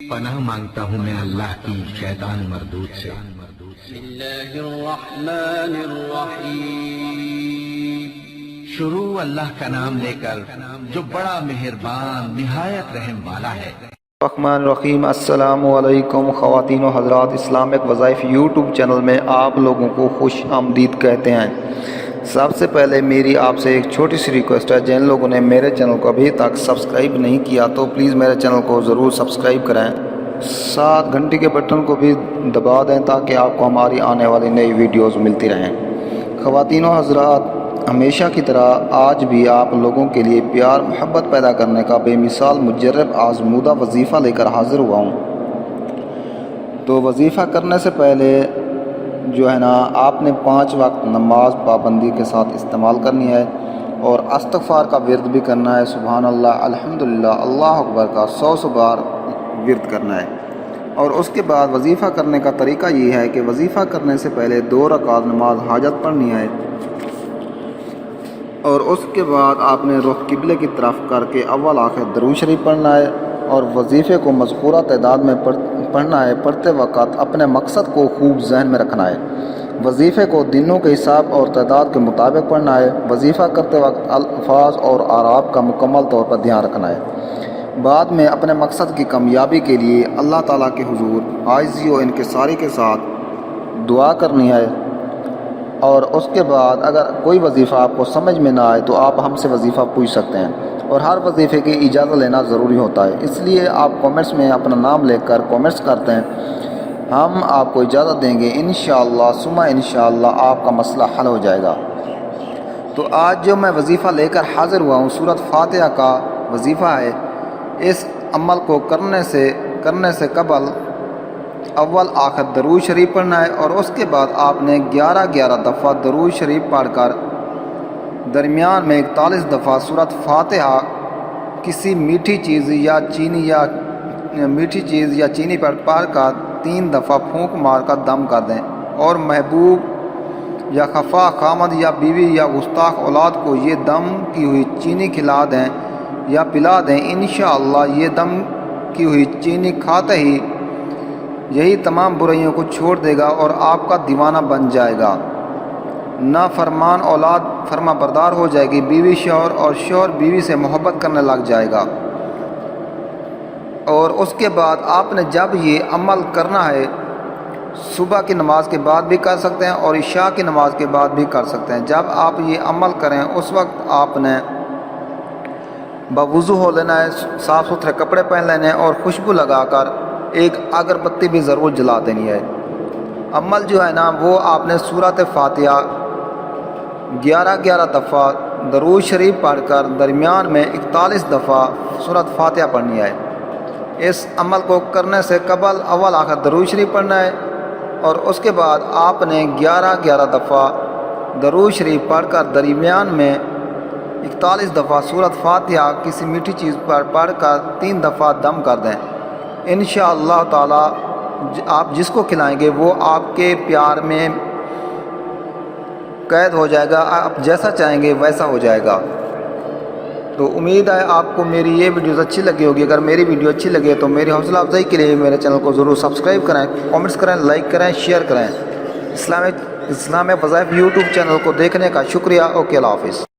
پناہ مانگتا ہوں میں اللہ کی شیطان مردود سے۔ بسم اللہ الرحمن الرحیم۔ شروع اللہ کا نام لے کر جو بڑا مہربان نہایت رحم والا ہے۔ الرحمن الرحیم۔ السلام علیکم خواتین و حضرات، اسلامک وظائف یوٹیوب چینل میں آپ لوگوں کو خوش آمدید کہتے ہیں۔ سب سے پہلے میری آپ سے ایک چھوٹی سی ریکویسٹ ہے، جن لوگوں نے میرے چینل کو ابھی تک سبسکرائب نہیں کیا تو پلیز میرے چینل کو ضرور سبسکرائب کریں، ساتھ گھنٹی کے بٹن کو بھی دبا دیں تاکہ آپ کو ہماری آنے والی نئی ویڈیوز ملتی رہیں۔ خواتین و حضرات، ہمیشہ کی طرح آج بھی آپ لوگوں کے لیے پیار محبت پیدا کرنے کا بے مثال مجرب آزمودہ وظیفہ لے کر حاضر ہوا ہوں۔ تو وظیفہ کرنے سے پہلے جو ہے نا، آپ نے 5 وقت نماز پابندی کے ساتھ استعمال کرنی ہے اور استغفار کا ورد بھی کرنا ہے۔ سبحان اللہ، الحمدللہ، اللہ اکبر کا 100 بار ورد کرنا ہے۔ اور اس کے بعد وظیفہ کرنے کا طریقہ یہ ہے کہ وظیفہ کرنے سے پہلے 2 رکعت نماز حاجت پڑھنی ہے، اور اس کے بعد آپ نے رخ قبلے کی طرف کر کے اول آخر درود شریف پڑھنا ہے، اور وظیفے کو مذکورہ تعداد میں پڑھنا ہے۔ پڑھتے وقت اپنے مقصد کو خوب ذہن میں رکھنا ہے۔ وظیفے کو دنوں کے حساب اور تعداد کے مطابق پڑھنا ہے۔ وظیفہ کرتے وقت الفاظ اور اعراب کا مکمل طور پر دھیان رکھنا ہے۔ بعد میں اپنے مقصد کی کامیابی کے لیے اللہ تعالیٰ کے حضور عاجزی و انکساری کے ساتھ دعا کرنی ہے۔ اور اس کے بعد اگر کوئی وظیفہ آپ کو سمجھ میں نہ آئے تو آپ ہم سے وظیفہ پوچھ سکتے ہیں، اور ہر وظیفے کی اجازت لینا ضروری ہوتا ہے، اس لیے آپ کامنٹس میں اپنا نام لے کر کامنٹس کرتے ہیں، ہم آپ کو اجازت دیں گے، انشاءاللہ ثم انشاءاللہ آپ کا مسئلہ حل ہو جائے گا۔ تو آج جو میں وظیفہ لے کر حاضر ہوا ہوں، سورۃ فاتحہ کا وظیفہ ہے۔ اس عمل کو کرنے سے قبل اول آخر درود شریف پڑھنا ہے، اور اس کے بعد آپ نے 11 دفعہ درود شریف پڑھ کر درمیان میں 41 دفعہ سورۃ فاتحہ کسی میٹھی چیز یا چینی پر پڑھ کر 3 دفعہ پھونک مار کر دم کر دیں، اور محبوب یا خفا خامد یا بیوی یا گستاخ اولاد کو یہ دم کی ہوئی چینی کھلا دیں یا پلا دیں۔ انشاءاللہ یہ دم کی ہوئی چینی کھاتے ہی یہی تمام برائیوں کو چھوڑ دے گا اور آپ کا دیوانہ بن جائے گا۔ نافرمان اولاد فرما بردار ہو جائے گی، بیوی شوہر اور شوہر بیوی سے محبت کرنے لگ جائے گا۔ اور اس کے بعد آپ نے جب یہ عمل کرنا ہے، صبح کی نماز کے بعد بھی کر سکتے ہیں اور عشاء کی نماز کے بعد بھی کر سکتے ہیں۔ جب آپ یہ عمل کریں اس وقت آپ نے بوضو ہو لینا ہے، صاف ستھرے کپڑے پہن لینے ہیں، اور خوشبو لگا کر ایک اگربتی بھی ضرور جلا دینی ہے۔ عمل جو ہے نا، وہ آپ نے سورۃ فاتحہ 11 دفعہ درود شریف پڑھ کر درمیان میں 41 دفعہ سورۃ فاتحہ پڑھنی ہے۔ اس عمل کو کرنے سے قبل اول آخر درود شریف پڑھنا ہے، اور اس کے بعد آپ نے 11 دفعہ درود شریف پڑھ کر درمیان میں 41 دفعہ سورۃ فاتحہ کسی میٹھی چیز پر پڑھ کر 3 دفعہ دم کر دیں۔ انشاءاللہ تعالی آپ جس کو کھلائیں گے وہ آپ کے پیار میں قید ہو جائے گا، آپ جیسا چاہیں گے ویسا ہو جائے گا۔ تو امید ہے آپ کو میری یہ ویڈیوز اچھی لگی ہوگی۔ اگر میری ویڈیو اچھی لگے تو میری حوصلہ افزائی کے لیے میرے چینل کو ضرور سبسکرائب کریں، کامنٹس کریں، لائک کریں، شیئر کریں۔ اسلامک وظائف یوٹیوب چینل کو دیکھنے کا شکریہ۔ اوکے، اللہ حافظ۔